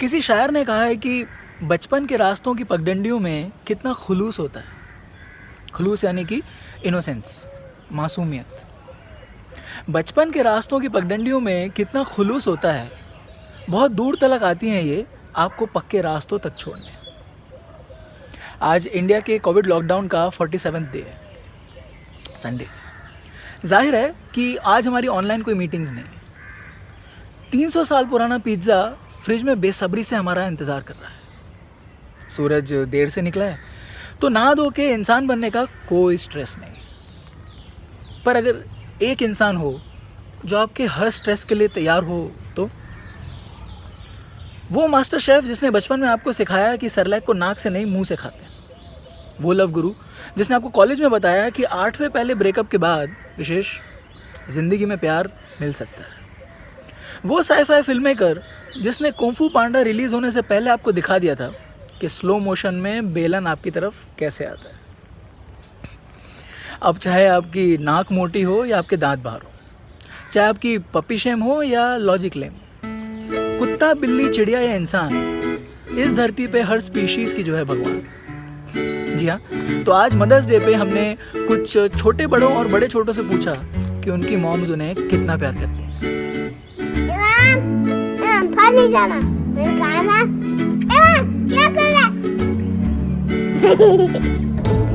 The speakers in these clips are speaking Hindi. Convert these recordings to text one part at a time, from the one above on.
किसी शायर ने कहा है कि बचपन के रास्तों की पगडंडियों में कितना खुलूस होता है। खुलूस यानी कि इनोसेंस, मासूमियत। बचपन के रास्तों की पगडंडियों में कितना खुलूस होता है। बहुत दूर तलक आती हैं ये आपको पक्के रास्तों तक छोड़ने। आज इंडिया के कोविड लॉकडाउन का 47वां डे है, संडे। जाहिर है कि आज हमारी ऑनलाइन कोई मीटिंग्स नहीं। 300 साल पुराना पिज्ज़ा फ्रिज में बेसब्री से हमारा इंतज़ार कर रहा है। सूरज देर से निकला है तो नहा धो के इंसान बनने का कोई स्ट्रेस नहीं। पर अगर एक इंसान हो जो आपके हर स्ट्रेस के लिए तैयार हो तो वो मास्टर शेफ़ जिसने बचपन में आपको सिखाया कि सरलैक को नाक से नहीं मुंह से खाते हैं। वो लव गुरु जिसने आपको कॉलेज में बताया कि 8वें पहले ब्रेकअप के बाद विशेष ज़िंदगी में प्यार मिल सकता है। वो साई-फाई फिल्म मेकर जिसने कुंफू पांडा रिलीज़ होने से पहले आपको दिखा दिया था कि स्लो मोशन में बेलन आपकी तरफ कैसे आता है। अब चाहे आपकी नाक मोटी हो या आपके दांत बाहर हो, चाहे आपकी पपी शेम हो या लॉजिक लेम, कुत्ता, बिल्ली, चिड़िया या इंसान, इस धरती पे हर स्पीशीज़ की जो है भगवान। जी हाँ, तो आज मदर्स डे पे हमने कुछ छोटे बड़ों और बड़े छोटों से पूछा कि उनकी मॉम्स उन्हें कितना प्यार करती हैं। नहीं जाना, मैं गाना क्या कर रहा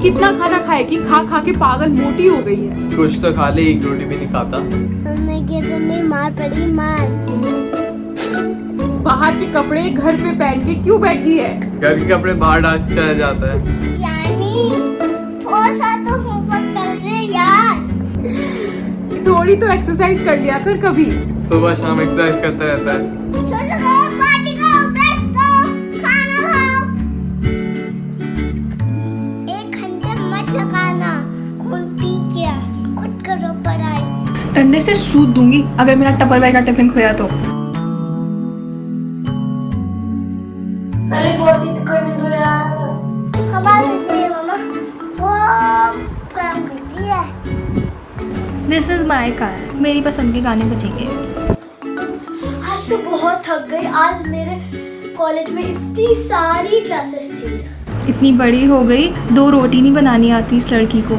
कितना खाना खाएगी, खा खा के पागल मोटी हो गई है। कुछ तो खा ले, एक रोटी भी नहीं खाता। तुम्हें मार पड़ी मार। बाहर के कपड़े घर पे पहन के क्यों बैठी है? घर के कपड़े बाहर डाल चला जाता है। तो होमवर्क कर ले यार। थोड़ी तो एक्सरसाइज कर लिया कर कभी। सुबह शाम एक्सरसाइज करता रहता है। पार्टी करो, ब्रश करो, खाना खाओ। 1 घंटे मत लगाना, खून पी गया, खुद करो पढ़ाई। डंडे से सूद दूंगी अगर मेरा टपरवेयर का टिफिन खोया तो। अरे बॉडी तो करने दो यार। हमारे लिए मामा वो काम करती है। दिस इज माई कार, मेरी पसंद के गाने बजेंगे। आज तो बहुत थक गई। आज मेरे कॉलेज में इतनी सारी क्लासेस थी। इतनी बड़ी हो गई, 2 रोटी नहीं बनानी आती इस लड़की को।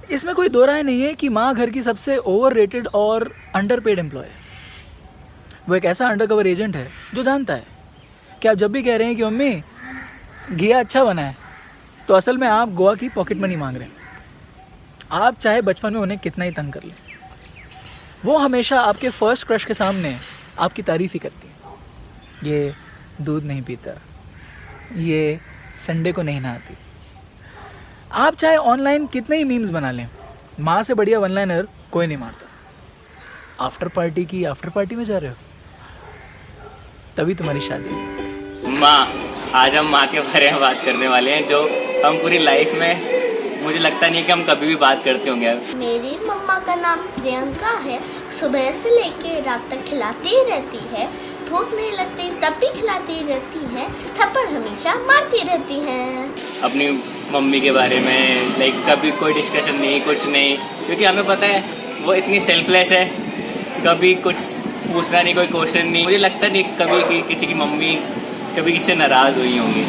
इसमें कोई दो राय नहीं है कि माँ घर की सबसे ओवररेटेड और अंडरपेड एम्प्लॉय है। वो एक ऐसा अंडरकवर एजेंट है जो जानता है कि आप जब भी कह रहे हैं कि मम्मी घिया अच्छा बना है, तो असल में आप गोवा की पॉकेट मनी मांग रहे हैं। आप चाहे बचपन में उन्हें कितना ही तंग कर लें, वो हमेशा आपके फर्स्ट क्रश के सामने आपकी तारीफ़ ही करती है। ये दूध नहीं पीता, ये संडे को नहीं नहाती। आप चाहे ऑनलाइन कितने ही मीम्स बना लें, माँ से बढ़िया वन लाइनर कोई नहीं मारता। आफ्टर पार्टी की आफ्टर पार्टी में जा रहे हो, तभी तुम्हारी शादी है। माँ, आज हम माँ के बारे में बात करने वाले हैं जो हम पूरी लाइफ में, मुझे लगता नहीं है कि हम कभी भी बात करते होंगे। मेरी मम्मा का नाम प्रियंका है। सुबह से लेके रात तक खिलाती ही रहती है। भूख नहीं लगती तब भी खिलाती रहती है। थप्पड़ हमेशा मारती रहती है। अपनी मम्मी के बारे में लाइक कभी कोई डिस्कशन नहीं, कुछ नहीं, क्योंकि हमें पता है वो इतनी सेल्फलेस है। कभी कुछ पूछना नहीं, कोई क्वेश्चन नहीं। मुझे लगता नहीं कभी कि किसी की मम्मी कभी किसी से नाराज़ हुई होंगी।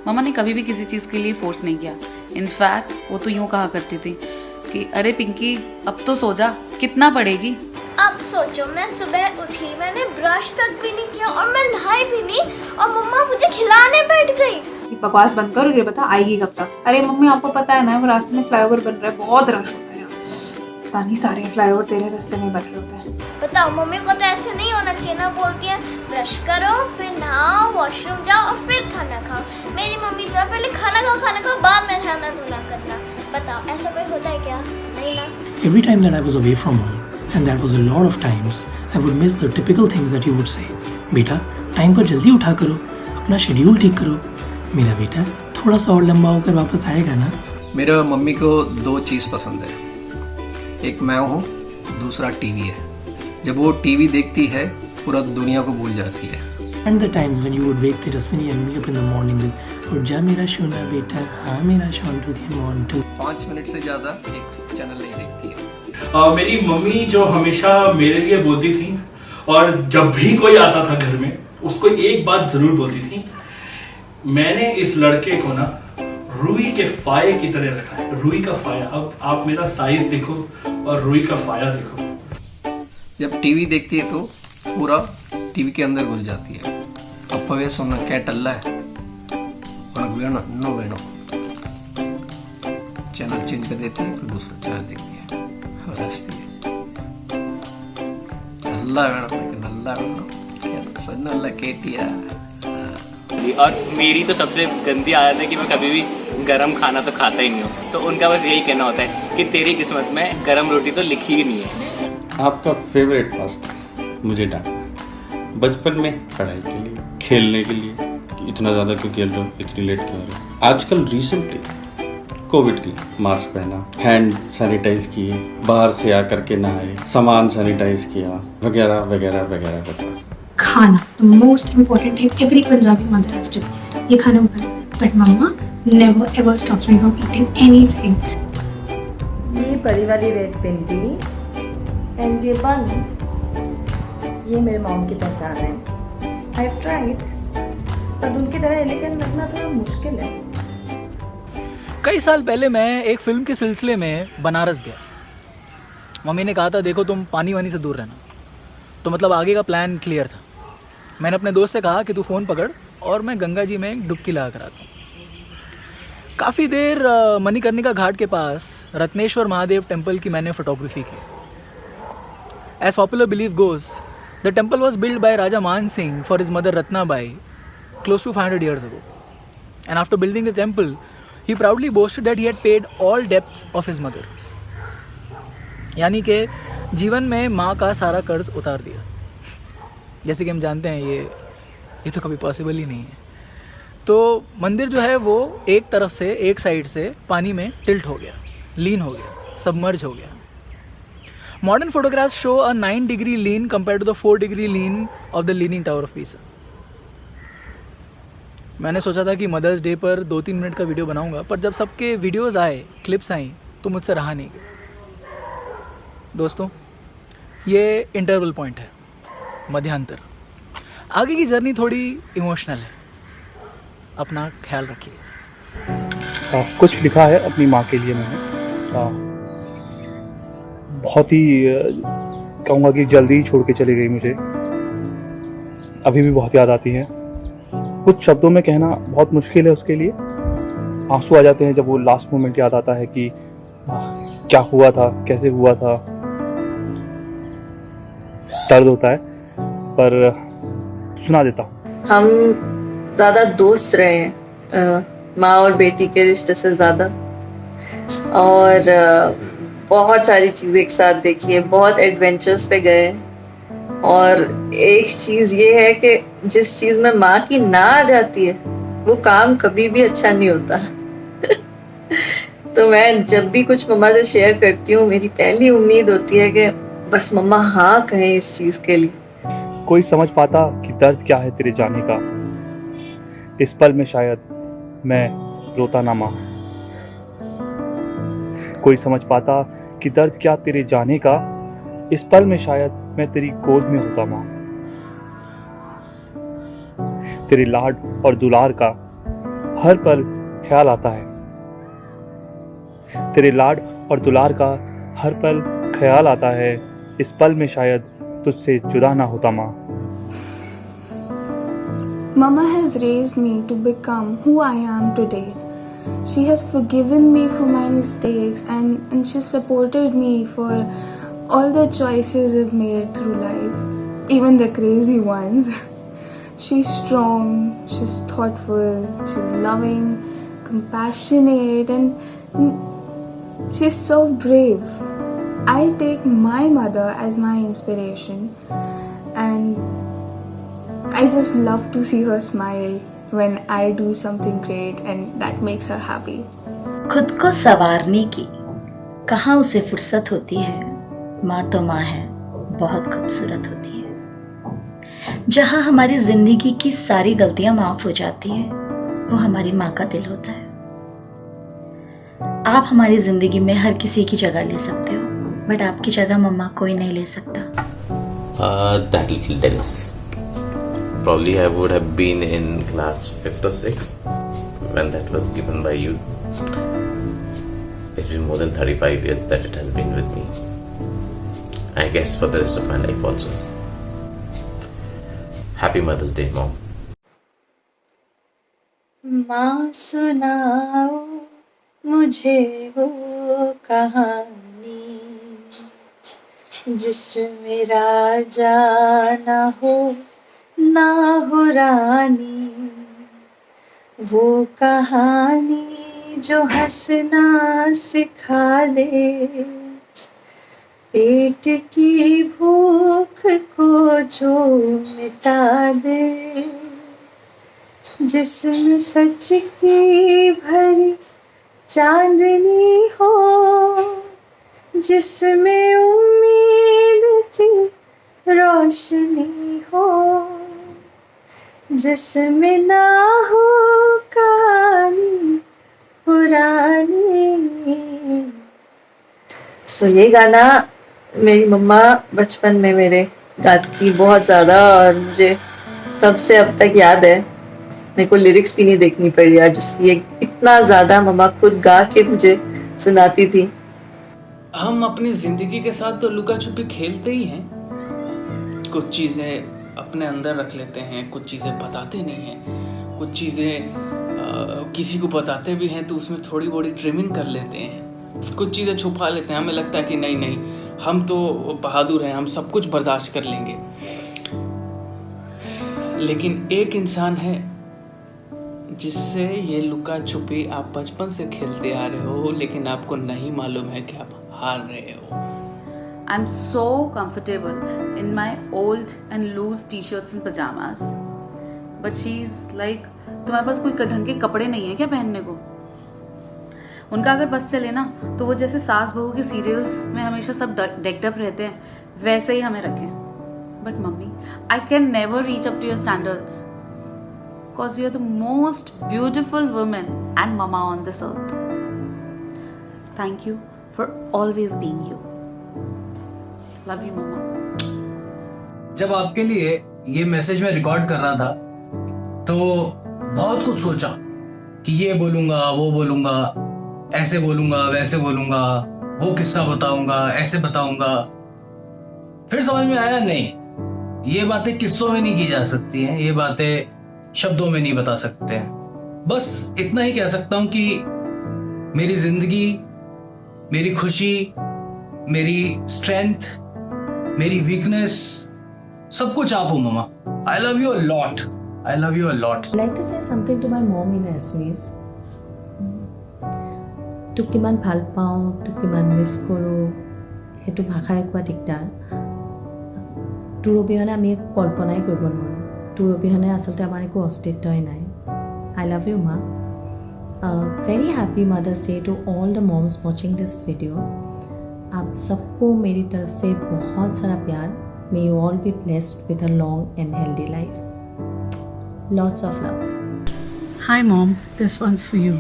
मम्मा ने कभी भी किसी चीज़ के लिए फोर्स नहीं किया। इनफैक्ट वो तो यूँ कहा करती थी कि अरे पिंकी अब तो सो जा, कितना पढ़ेगी। अब सोचो, मैं सुबह उठी, मैंने ब्रश तक भी नहीं किया और मैं नहाई भी नहीं और मम्मा मुझे खिलाने बैठ गई। बकवास बंद करो, ये बता आएगी कब तक? अरे मम्मी आपको पता है ना, वो रास्ते में फ्लाईओवर बन रहा है, बहुत रश होता है यार। पता नहीं सारे फ्लाईओवर तेरे रास्ते में बन रहे होते हैं। बताओ, मम्मी को तो ऐसे नहीं होना चाहिए ना। बोलती है ब्रश करो, फिर नहाओ, वॉशरूम जाओ और फिर खाना खाओ। मेरी मम्मी तो पहले खाना खाओ, बाद में नहाना धोना करना। बताओ, ऐसा कोई होता है क्या? नहीं ना। Every time that I was away from home, and that was a lot of times, I would miss the typical things that you would say. बेटा टाइम पर जल्दी उठा करो, अपना शेड्यूल ठीक करो, मेरा बेटा थोड़ा सा और लंबा होकर वापस आएगा ना। मेरे मम्मी को 2 चीज़ पसंद है, एक मैं हूँ, दूसरा टीवी है। जब वो टीवी देखती है पूरा दुनिया को भूल जाती है। And the times when you would wake Tejaswini and me up in the morning with उठ जा मेरा सोना बेटा, हाँ मेरा शोंटू के मोंटू। 5 मिनट से ज़्यादा एक चैनल नहीं देखती है। मेरी मम्मी जो हमेशा मेरे लिए बोलती थी, और जब भी कोई आता था घर में उसको एक बात जरूर बोलती थी, मैंने इस लड़के को ना रुई के फाये की तरह रखा है। रुई का फाया, अब आप मेरा साइज देखो और रुई का फाया देखो। जब टीवी देखती है तो पूरा टीवी के अंदर घुस जाती है। अब वे सोना क्या टल्ला है, नो वेनो चैनल चेंज कर देती है, फिर दूसरा चैनल देखती है और हंसती है। नल्ला वेनो सन्नल्ला केटिया। और मेरी तो सबसे गंदी आदत है कि मैं कभी भी गरम खाना तो खाता ही नहीं हूँ। तो उनका बस यही कहना होता है कि तेरी किस्मत में गरम रोटी तो लिखी ही नहीं है। आपका फेवरेट पास्ता मुझे डांटना, बचपन में पढ़ाई के लिए, खेलने के लिए, कि इतना ज़्यादा क्यों खेल रहे हो, इतनी लेट क्यों आ रहे हो। आजकल रिसेंटली कोविड के लिए मास्क पहना, हैंड सैनिटाइज किए, बाहर से आकर के नहाए, सामान सैनिटाइज किया, वगैरह वगैरह वगैरह वगैरह। खाना the most important thing every Punjabi mother has to do. ये खाना बनाना, but mama never ever stops me from eating anything. ये बड़ी वाली रेड भिंडी एंड ये बन, ये मेरे मॉम की पहचान है। आई हैव ट्राइड, पर उनकी तरह एलिगेंट लगना थोड़ा मुश्किल है। कई साल पहले मैं एक फिल्म के सिलसिले में बनारस गया। मम्मी ने कहा था देखो तुम पानी वानी से दूर रहना, तो मतलब आगे का प्लान क्लियर था। मैंने अपने दोस्त से कहा कि तू फ़ोन पकड़ और मैं गंगा जी में एक डुबकी लगा कर आता हूँ। काफ़ी देर मणिकर्णिका घाट के पास रत्नेश्वर महादेव टेम्पल की मैंने फोटोग्राफी की। As popular believe goes, the temple was build by Raja Man Singh for his mother Ratnabai close to 500 years ago. And after building the temple, he proudly boasted that he had paid all debts of his mother. यानी कि जीवन में माँ का सारा कर्ज उतार दिया। जैसे कि हम जानते हैं ये तो कभी पॉसिबल ही नहीं है। तो मंदिर जो है वो एक तरफ से, एक साइड से पानी में टिल्ट हो गया, लीन हो गया, सबमर्ज हो गया। Modern photographs show a 9 degree lean compared to the 4 degree lean of the Leaning Tower of Pisa. मैंने सोचा था कि मदर्स डे पर 2-3 मिनट का वीडियो बनाऊंगा, पर जब सबके वीडियोस आए, क्लिप्स आई, तो मुझसे रहा नहीं गया। दोस्तों, ये इंटरवल पॉइंट है, मध्यांतर। आगे की जर्नी थोड़ी इमोशनल है, अपना ख्याल रखिए। कुछ लिखा है अपनी माँ के लिए मैंने, बहुत ही कहूँगा कि जल्दी ही छोड़ के चली गई मुझे। अभी भी बहुत याद आती है। कुछ शब्दों में कहना बहुत मुश्किल है उसके लिए। आंसू आ जाते हैं जब वो लास्ट मोमेंट याद आता है कि क्या हुआ था, कैसे हुआ था। दर्द होता है, पर सुना देता हूँ। हम ज़्यादा दोस्त रहे हैं, माँ और बेटी के रिश्ते से ज़्यादा, और बहुत सारी चीज़ें एक साथ देखी है, बहुत एडवेंचर्स पे गए। और एक चीज़ ये है कि जिस चीज़ में माँ की ना आ जाती है वो काम कभी भी अच्छा नहीं होता। तो मैं जब भी कुछ मम्मा से शेयर करती हूँ, मेरी पहली उम्मीद होती है कि बस मम्मा हाँ कहें इस चीज़ के लिए। कोई समझ पाता कि दर्द क्या है तेरे जाने का, इस पल में शायद मैं रोता ना माँ। कोई समझ पाता कि दर्द क्या तेरे जाने का, इस पल में शायद मैं तेरी गोद में होता माँ। तेरे लाड और दुलार का हर पल ख्याल आता है, तेरे लाड और दुलार का हर पल ख्याल आता है, इस पल में शायद तुझसे जुदा ना होता माँ। Mama has raised me to become who I am today. She has forgiven me for my mistakes and she supported me for all the choices I've made through life, even the crazy ones. She's strong, she's thoughtful, she's loving, compassionate, and she's so brave. I take my mother as my inspiration, and I just love to see her smile when I do something great and that makes her happy. खुद को संवारने की कहाँ उसे फुर्सत होती है। माँ तो माँ है, बहुत खूबसूरत होती है। जहाँ हमारी जिंदगी की सारी गलतियां माफ हो जाती हैं, वो हमारी माँ का दिल होता है। आप हमारी जिंदगी में हर किसी की जगह ले सकते हो, बट आपकी जगह मम्मा कोई नहीं ले सकता। That little Dennis. Probably I would have been in class 5th or 6th when that was given by you. It's been more than 35 years that it has been with me. I guess for the rest of my life also. Happy Mother's Day, Mom. माँ सुनाओ मुझे वो कहानी जिसमें राजा ना हो रानी, वो कहानी जो हंसना सिखा दे, पेट की भूख को जो मिटा दे, जिसमें सच की भरी चांदनी हो, जिसमें उम्मीद की रोशनी हो, जिसमें ना हो कहानी पुरानी। सो ये गाना मेरी मम्मा बचपन में मेरे गाती थी बहुत ज़्यादा, और मुझे तब से अब तक याद है। मेरे को लिरिक्स भी नहीं देखनी पड़ी आज उसकी, इतना ज़्यादा मम्मा खुद गा के मुझे सुनाती थी। हम अपनी ज़िंदगी के साथ तो लुका छुपी खेलते ही हैं। कुछ चीज़ें अपने अंदर रख लेते हैं, कुछ चीज़ें बताते नहीं हैं, कुछ चीज़ें किसी को बताते भी हैं तो उसमें थोड़ी बड़ी ट्रिमिंग कर लेते हैं, कुछ चीज़ें छुपा लेते हैं। हमें लगता है कि नहीं हम तो बहादुर हैं, हम सब कुछ बर्दाश्त कर लेंगे। लेकिन एक इंसान है जिससे ये लुका छुपी आप बचपन से खेलते आ रहे हो, लेकिन आपको नहीं मालूम है कि आप हार रहे हो। I'm so comfortable in my old and loose t-shirts and pajamas, but she's like, तुम्हारे पास कोई ढंग के कपड़े नहीं है क्या पहनने को? उनका अगर बस चले ना तो वो जैसे सास बहू के सीरियल्स में हमेशा सब डेक्ड अप रहते हैं, वैसे ही हमें रखें। But mummy, I can never reach up to your standards, because you're the most beautiful woman and mama on this earth. Thank you for always being you. Love you, mama. जब आपके लिए ये मैसेज मैं रिकॉर्ड कर रहा था तो बहुत कुछ सोचा कि ये बोलूंगा, वो बोलूंगा, ऐसे बोलूंगा, वैसे बोलूंगा, वो किस्सा बताऊंगा, ऐसे बताऊंगा। फिर समझ में आया नहीं, ये बातें किस्सों में नहीं की जा सकती हैं, ये बातें शब्दों में नहीं बता सकते हैं। बस इतना ही कह सकता हूं कि मेरी जिंदगी, मेरी खुशी, मेरी स्ट्रेंथ, मेरी वीकनेस, सब कुछ आप हो मम्मा। I love you a lot. I love you a lot. I'd like to say something to my mom in Assamese. তোক কিমান ভাল পাওঁ, তোক কিমান মিছ কৰোঁ, সেইটো ভাষাৰে কোৱা দিগদাৰ। তোৰ অবিহনে আমি কল্পনাই কৰিব নোৱাৰোঁ, তোৰ অবিহনে আচলতে আমাৰ একো অস্তিত্বই নাই। I love you, Ma. Very happy Mother's Day to all the moms watching this video. आप सबको मेरी तरफ से बहुत सारा प्यार। May you all be blessed with a long and healthy life. Lots of love. Hi Mom, this one's for you.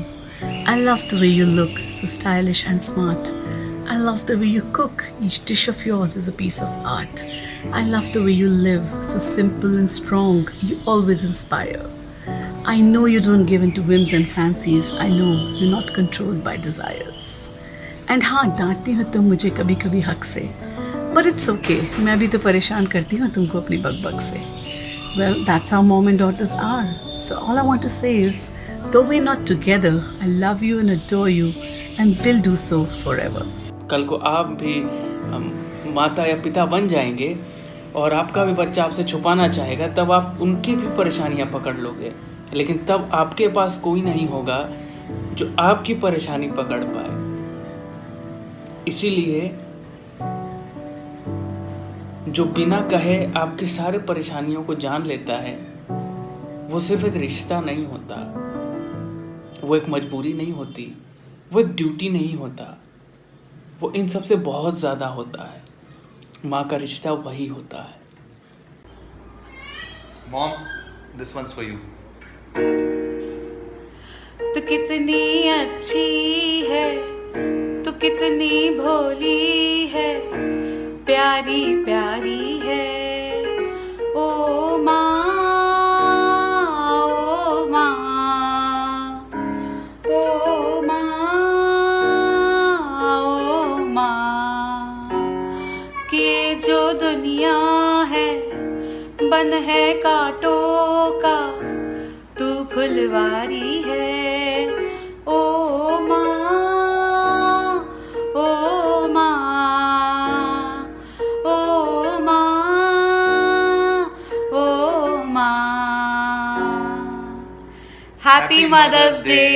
I love the way you look, so stylish and smart. I love the way you cook. Each dish of yours is a piece of art. I love the way you live, so simple and strong. You always inspire. I know you don't give in to whims and fancies. I know you're not controlled by desires. And हाँ, डांटती हो तुम मुझे कभी कभी हक से, but it's okay. मैं भी तो परेशान करती हूँ तुमको अपनी बकबक से. Well, that's how mom and daughters are. So all I want to say is, though we're not together, I love you and adore you and will do so forever. कल को आप भी माता या पिता बन जाएंगे और आपका भी बच्चा आपसे छुपाना चाहेगा, तब आप उनकी भी परेशानियां पकड़ लोगे, लेकिन तब आपके पास कोई नहीं होगा जो आपकी परेशानी पकड़ पाए। इसीलिए जो बिना कहे आपकी सारे परेशानियों को जान लेता है, वो सिर्फ एक रिश्ता नहीं होता, वो एक मजबूरी नहीं होती, वो एक ड्यूटी नहीं होता, वो इन सब से बहुत ज़्यादा होता है। माँ का रिश्ता वही होता है। Mom, this one's for you. तो कितनी अच्छी है तू कितनी भोली है, प्यारी प्यारी है। ओ माँ, ओ माँ, ओ माँ, ओ माँ, कि ये जो दुनिया है बन है कांटों का, तू फुलवारी है। ओ माँ, ओ माँ, ओ माँ, ओ माँ। Happy mother's day.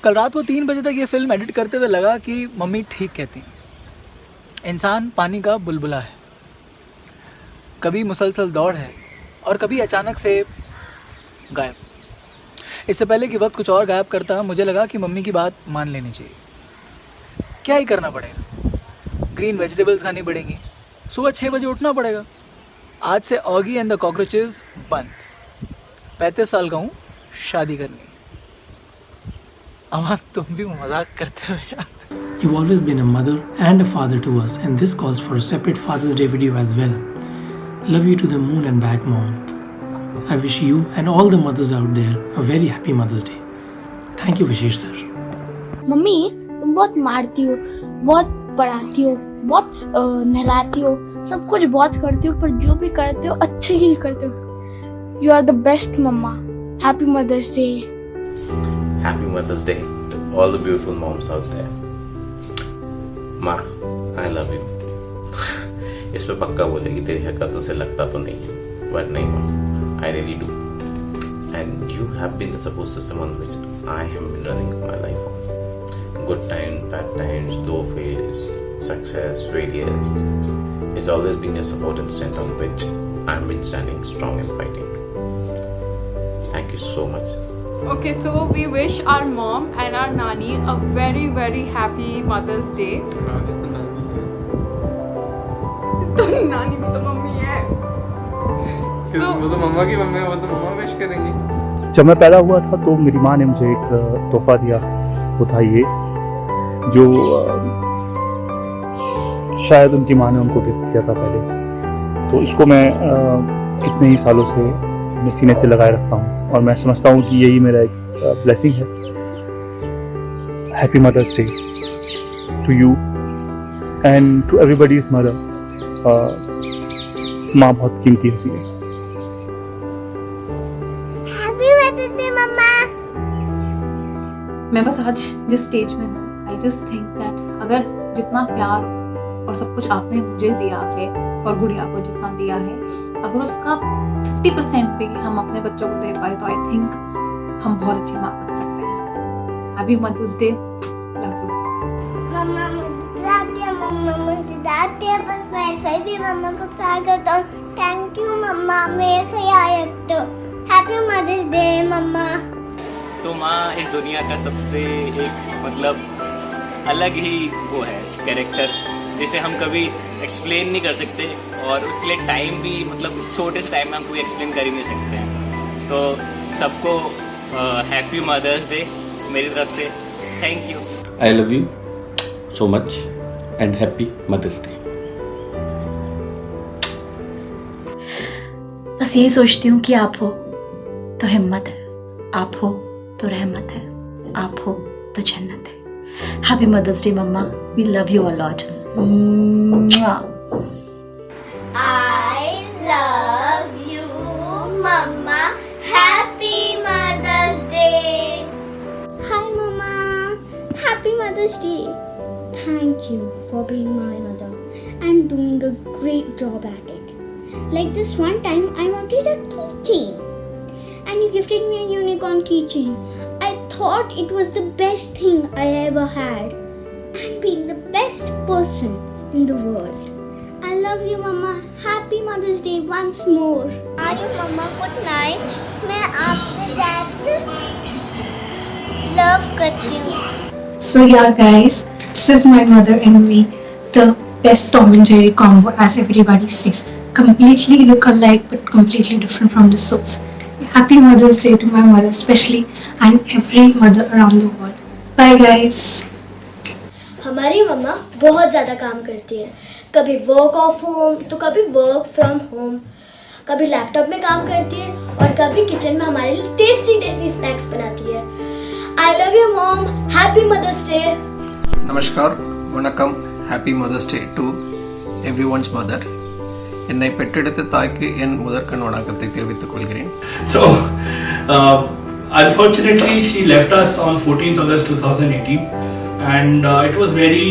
कल रात को 3 बजे तक ये फिल्म एडिट करते हुए लगा कि मम्मी ठीक कहती हैं। इंसान पानी का बुलबुला है, कभी मुसलसल दौड़ है और कभी अचानक से गायब। इससे पहले कि वक्त कुछ और गायब करता, मुझे लगा कि मम्मी की बात मान लेनी चाहिए। क्या ही करना पड़ेगा, ग्रीन वेजिटेबल्स खानी पड़ेंगी, सुबह 6 बजे उठना पड़ेगा। आज से ऑगी एंड द कॉकरोचेस बंद। 35 साल का हूँ, शादी करनी। अम्मा तुम भी मजाक करते हो यार। You've always been a mother and a father to us, and this calls for a separate Father's Day video as well. Love you to the moon and back, Mom. I wish you and all the mothers out there a very happy Mother's Day. Thank you, Vishesh sir. Mummy तुम बहुत मारती हो, बहुत पढ़ाती हो, बहुत नहलाती हो, सब कुछ बहुत करती हो, पर जो भी करते हो अच्छे ही करते हो। You are the best mamma. Happy Mother's Day। Happy Mother's Day to all the beautiful moms out there. माँ, I love you. इस पे पक्का बोलेगी तेरी हरकतों से लगता तो नहीं, but नहीं माँ, I really do. And you have been the support system on which I have been running my life on. Good times, bad times, low phase, success, failures. It's always been your support and strength on which I've been standing strong and fighting. Thank you so much. Okay, so we wish our mom and our nani a very very happy Mother's Day. तो नानी भी तो मम्मी है। वो तो मम्मा की मम्मी है, वो तो मम्मा विश करेंगी। जब मैं पैदा हुआ था तो मेरी माँ ने मुझे एक तोहफा दिया, वो था ये, जो शायद उनकी माँ ने उनको गिफ्ट किया था पहले। तो इसको मैं कितने ही सालों से अपने सीने से लगाए रखता हूँ और मैं समझता हूँ कि यही मेरा एक ब्लेसिंग है। Happy mother's day to you and to everybody's mother. माँ बहुत कीमती होती है। Happy Mother's Day मम्मा। मैं बस आज जिस स्टेज में हूँ, आई जस्ट थिंक दैट अगर जितना प्यार और सब कुछ आपने मुझे दिया है और गुड़िया को जितना दिया है, अगर उसका 50% भी हम अपने बच्चों को दे पाए तो आई थिंक हम बहुत अच्छी माँ बन सकते हैं। Happy mother's day, love you. मम्मा मुझे डांटती है, पर वैसे भी मम्मा को प्यार करता हूँ। थैंक यू मम्मा, मेरे ख्याल रखते हो। हैप्पी मदर्स डे मम्मा। तो माँ इस दुनिया का सबसे एक मतलब अलग ही वो है कैरेक्टर, जिसे हम कभी एक्सप्लेन नहीं कर सकते और उसके लिए टाइम भी मतलब छोटे से टाइम में हम कोई एक्सप्लेन कर ही नहीं सकते हैं। तो सबको हैप्पी मदर्स डे मेरी तरफ से। Thank you. I love you so much and happy Mother's Day. बस यही सोचती हूँ कि आप हो तो हिम्मत है, आप हो तो रहमत है, आप हो तो जन्नत है। Happy mother's day mama, we love you a lot. I love you mama. Happy Mother's Day. Hi mama. Happy Mother's Day. Thank you for being my mother and doing a great job at it. Like this one time I wanted a keychain and you gifted me a unicorn keychain. I thought it was the best thing I ever had and being the best person in the world. I love you mama. Happy Mother's Day once more. Are you mama? Good night. मैं आपसे dad से love करती हूँ. So yeah guys, this is my mother and me, the best Tom and Jerry combo as everybody says. Completely look alike but completely different from the souls. Happy Mother's Day to my mother especially and every mother around the world. Bye guys. हमारी मम्मा बहुत ज़्यादा काम करती है, कभी वर्क ऑफ होम तो कभी वर्क फ्रॉम होम, कभी लैपटॉप में काम करती है और कभी किचन में हमारे लिए टेस्टी टेस्टी स्नैक्स बनाती है. I love you mom, happy mother's day. நமஸ்கார், வணக்கம், happy mother's day to every one's mother. என்னை பெற்றெடுத்த தாய்க்கு என் முதற்கண் வணக்கத்தை தெரிவித்துக் கொள்கிறேன். So, unfortunately, she left us on 14th August 2018, and it was very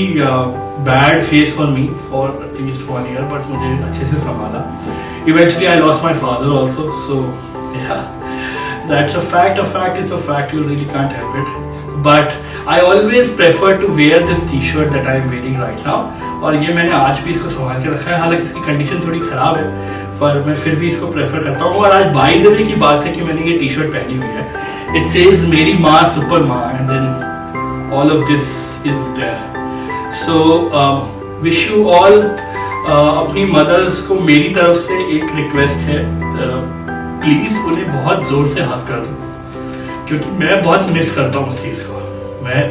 bad phase for me for at least 1 year. But मुझे अच्छे से संभाला. Eventually, I lost my father also. So, yeah, that's a fact. A fact is a fact. You really can't help it. But I always prefer to wear this T-shirt that I am wearing right now. और ये मैंने आज भी इसको संभाल के रखा है. हालांकि इसकी कंडीशन थोड़ी खराब है, पर मैं फिर भी इसको प्रेफर करता हूँ. और आज बाय द वे की बात है कि मैंने ये टी-शर्ट पहनी हुई है. इट सेज मेरी माँ सुपर माँ, and then all of this is there. So wish you all. अपनी मदर्स को मेरी तरफ से एक रिक्वेस्ट है, प्लीज उन्हें बहुत जोर से हक कर दो, क्योंकि मैं बहुत मिस करता हूँ उस चीज को. मैं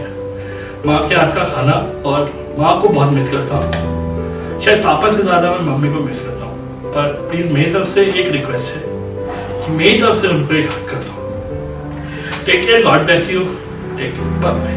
माँ के हाथ का खाना और माँ को बहुत मिस करता हूँ. शायद पापा से ज्यादा मैं मम्मी को मिस करता हूँ. पर प्लीज मेरी तरफ से एक रिक्वेस्ट है कि मेरी तरफ से उनको एक हक कर दो. Take care, God bless you, take care, bye bye.